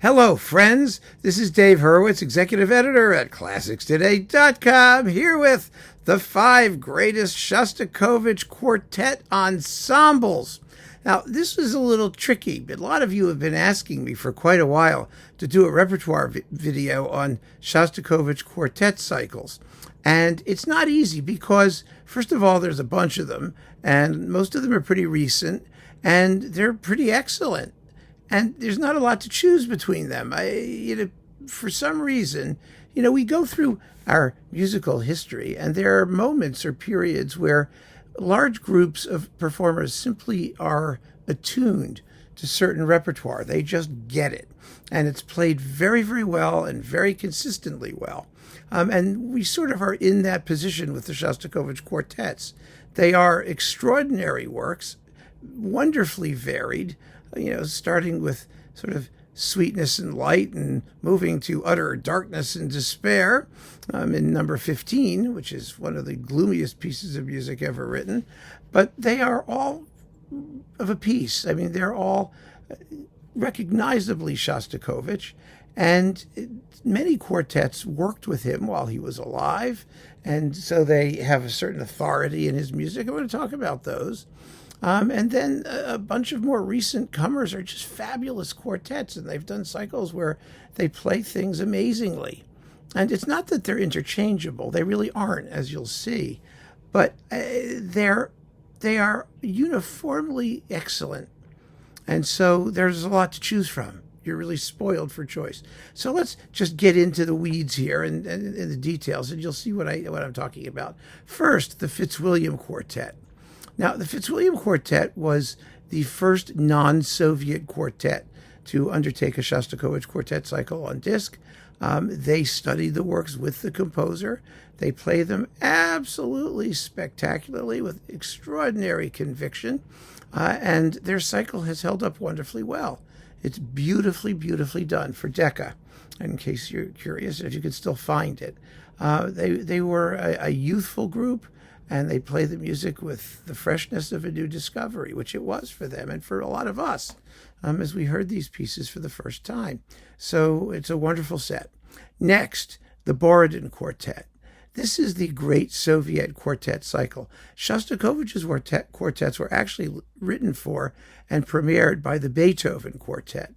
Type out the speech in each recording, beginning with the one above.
Hello, friends. This is Dave Hurwitz, executive editor at ClassicsToday.com, here with the 5 greatest Shostakovich Quartet Ensembles. Now, this is a little tricky, but a lot of you have been asking me for quite a while to do a repertoire video on Shostakovich Quartet cycles. And it's not easy because, first of all, there's a bunch of them, and most of them are pretty recent, and they're pretty excellent. And there's not a lot to choose between them. For some reason, we go through our musical history, and there are moments or periods where large groups of performers simply are attuned to certain repertoire. They just get it. And it's played very, very well and very consistently well. And we sort of are in that position with the Shostakovich Quartets. They are extraordinary works, wonderfully varied, starting with sort of sweetness and light and moving to utter darkness and despair in number 15, which is one of the gloomiest pieces of music ever written. But they are all of a piece. I mean, they're all recognizably Shostakovich, and many quartets worked with him while he was alive, and so they have a certain authority in his music. I'm going to talk about those. And then a bunch of more recent comers are just fabulous quartets, and they've done cycles where they play things amazingly. And it's not that they're interchangeable. They really aren't, as you'll see. But they are uniformly excellent. And so there's a lot to choose from. You're really spoiled for choice. So let's just get into the weeds here and the details, and you'll see what I'm talking about. First, the Fitzwilliam Quartet. Now, the Fitzwilliam Quartet was the first non-Soviet quartet to undertake a Shostakovich quartet cycle on disc. They studied the works with the composer. They play them absolutely spectacularly with extraordinary conviction, and their cycle has held up wonderfully well. It's beautifully, beautifully done for Decca, in case you're curious, if you can still find it. They were a youthful group, and they play the music with the freshness of a new discovery, which it was for them and for a lot of us as we heard these pieces for the first time. So it's a wonderful set. Next, the Borodin Quartet. This is the great Soviet quartet cycle. Shostakovich's quartets were actually written for and premiered by the Beethoven Quartet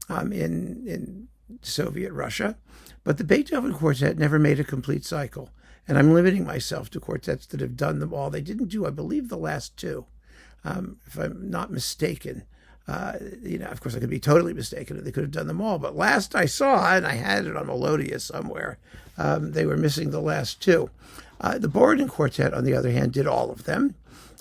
in Soviet Russia. But the Beethoven Quartet never made a complete cycle. And I'm limiting myself to quartets that have done them all. They didn't do, I believe, the last 2, if I'm not mistaken. Of course, I could be totally mistaken. They could have done them all. But last I saw, and I had it on Melodia somewhere, they were missing the last 2. The Borodin Quartet, on the other hand, did all of them.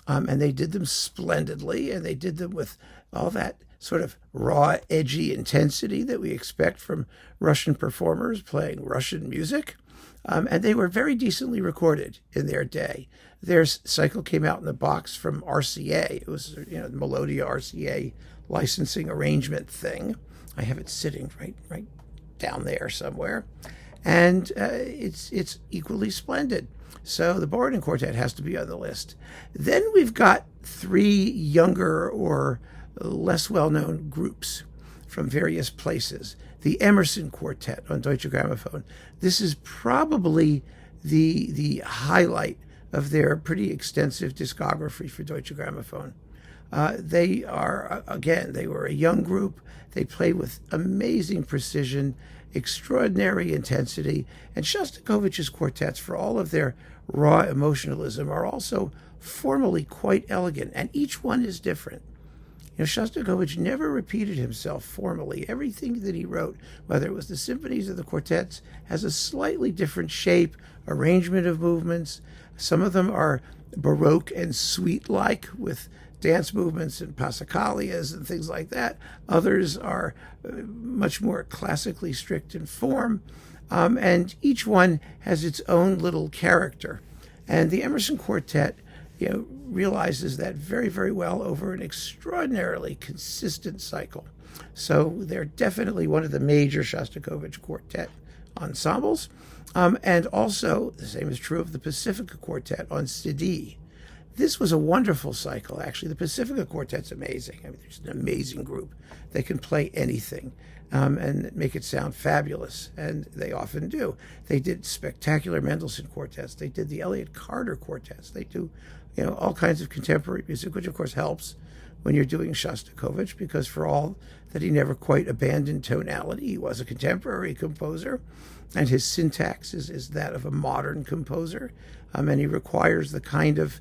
And they did them splendidly. And they did them with all that sort of raw, edgy intensity that we expect from Russian performers playing Russian music. And they were very decently recorded in their day. Their cycle came out in the box from RCA. It was, the Melodia RCA licensing arrangement thing. I have it sitting right down there somewhere. And it's equally splendid. So the Borodin Quartet has to be on the list. Then we've got 3 younger or less well-known groups from various places. The Emerson Quartet on Deutsche Grammophon. This is probably the highlight of their pretty extensive discography for Deutsche Grammophon. They were a young group. They play with amazing precision, extraordinary intensity, and Shostakovich's quartets, for all of their raw emotionalism, are also formally quite elegant, and each one is different. Shostakovich never repeated himself formally. Everything that he wrote, whether it was the symphonies or the quartets, has a slightly different shape, arrangement of movements. Some of them are Baroque and suite-like with dance movements and passacalias and things like that. Others are much more classically strict in form. And each one has its own little character. And the Emerson Quartet realizes that very, very well over an extraordinarily consistent cycle. So they're definitely one of the major Shostakovich Quartet ensembles. And also, the same is true of the Pacifica Quartet on CD. This was a wonderful cycle, actually. The Pacifica Quartet's amazing. I mean, there's an amazing group. They can play anything. and make it sound fabulous, and they often do. They did spectacular Mendelssohn quartets. They did the Elliott Carter quartets. They do, all kinds of contemporary music, which of course helps when you're doing Shostakovich, because for all that he never quite abandoned tonality, he was a contemporary composer, and his syntax is that of a modern composer, and he requires the kind of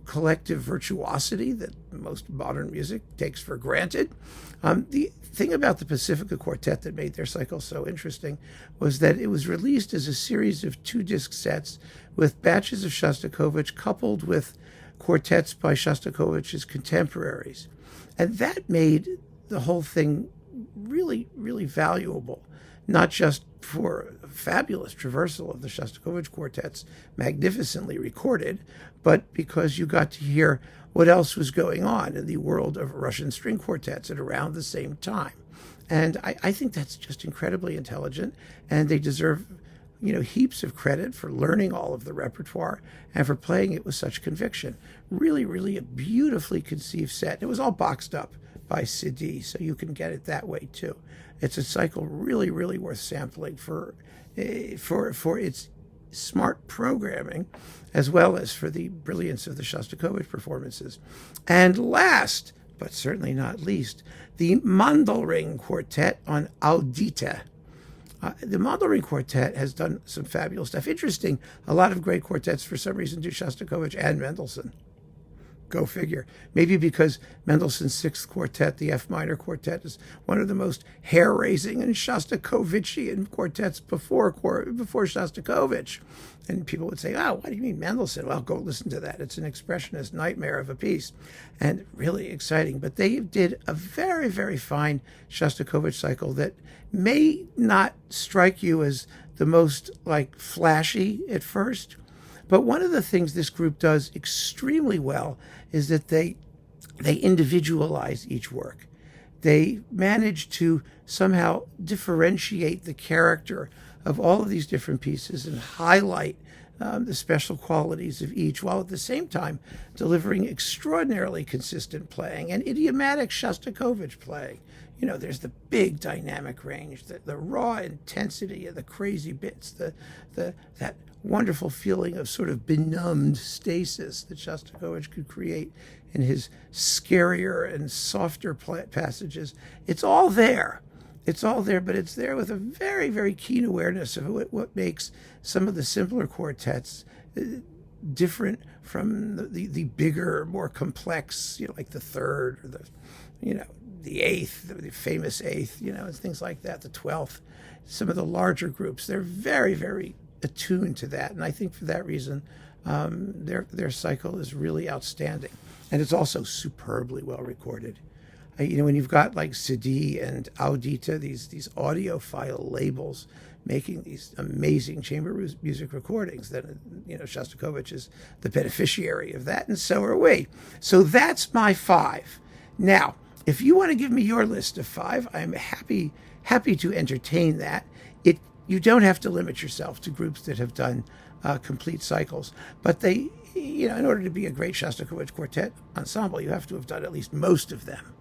collective virtuosity that most modern music takes for granted. The thing about the Pacifica Quartet that made their cycle so interesting was that it was released as a series of 2-disc sets with batches of Shostakovich coupled with quartets by Shostakovich's contemporaries. And that made the whole thing really, really valuable, not just for a fabulous traversal of the Shostakovich quartets, magnificently recorded, but because you got to hear what else was going on in the world of Russian string quartets at around the same time. And I think that's just incredibly intelligent, and they deserve heaps of credit for learning all of the repertoire and for playing it with such conviction. Really, really a beautifully conceived set. It was all boxed up by CD, so you can get it that way too. It's a cycle really, really worth sampling for its smart programming, as well as for the brilliance of the Shostakovich performances. And last, but certainly not least, the Mandelring Quartet on Audita. The Mandelring Quartet has done some fabulous stuff. Interesting, a lot of great quartets for some reason do Shostakovich and Mendelssohn. Go figure. Maybe because Mendelssohn's Sixth Quartet, the F minor quartet, is one of the most hair-raising and Shostakovichian quartets before Shostakovich. And people would say, "Oh, what do you mean Mendelssohn?" Well, go listen to that. It's an expressionist nightmare of a piece, and really exciting. But they did a very, very fine Shostakovich cycle that may not strike you as the most flashy at first. But one of the things this group does extremely well is that they individualize each work. They manage to somehow differentiate the character of all of these different pieces and highlight the special qualities of each, while at the same time delivering extraordinarily consistent playing and idiomatic Shostakovich playing. There's the big dynamic range, the raw intensity of the crazy bits, that wonderful feeling of sort of benumbed stasis that Shostakovich could create in his scarier and softer passages. It's all there. It's all there, but it's there with a very, very keen awareness of what makes some of the simpler quartets different from the bigger, more complex, like the third or the eighth, the famous eighth, and things like that, the 12th. Some of the larger groups, they're very, very attuned to that. And I think for that reason, their cycle is really outstanding. And it's also superbly well recorded. When you've got CD and Audita, these audiophile labels making these amazing chamber music recordings, then Shostakovich is the beneficiary of that, and so are we. So that's my 5. Now, if you want to give me your list of 5, I'm happy to entertain that. You don't have to limit yourself to groups that have done complete cycles, but they, in order to be a great Shostakovich quartet ensemble, you have to have done at least most of them,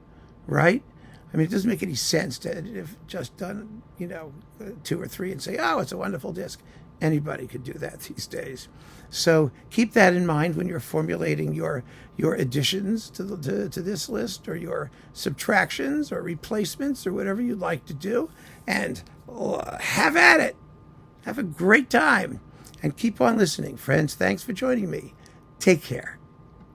right? I mean, it doesn't make any sense to have just done, 2 or 3 and say, "Oh, it's a wonderful disc." Anybody could do that these days. So keep that in mind when you're formulating your additions to this list, or your subtractions or replacements or whatever you'd like to do. And have at it. Have a great time. And keep on listening, friends. Thanks for joining me. Take care.